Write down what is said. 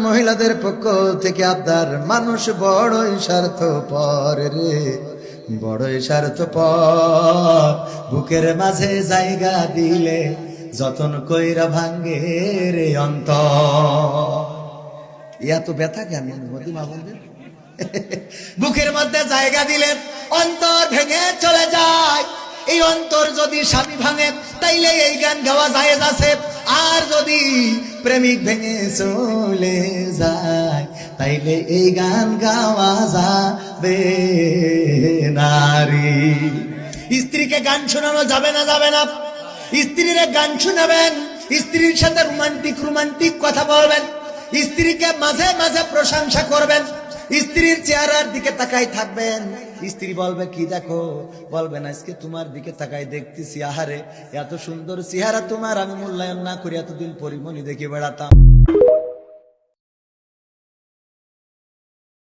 মহিলাদের পক্ষ থেকে আবদার, মানুষ বড়ই স্বার্থপর রে, বড়ই স্বার্থপর। বুকের মাঝে জায়গা দিলে যতন কইরা ভাঙ্গে রে অন্তর। এত ব্যথা কেন মা বলবেন? বুকের মধ্যে জায়গা দিলে অন্তর ভেঙে চলে যায়। এই অন্তর যদি স্বামী ভাঙে তাইলে এই গান গাওয়া জায়েজ আছে। আর যদি প্রেমিক ভেঙে চলে যায় তাইলে এই গান গাওয়া যাবে নারী। স্ত্রীকে গান শোনানো যাবে না? যাবে না। স্ত্রীরে গান শোনাবেন, স্ত্রীর সাথে রোমান্টিক কথা বলবেন, স্ত্রীকে মাঝে মাঝে প্রশংসা করবেন, স্ত্রীর চেহারার দিকে তাকাই থাকবেন। স্ত্রী বলবে কি দেখো, বলবেন আজকে তোমার দিকে তাকাই দেখতেছি, আহারে এত সুন্দর চেহারা তোমার, আমি মূল্যায়ন না করি এতদিন পরিমণি দেখে বেড়াতাম।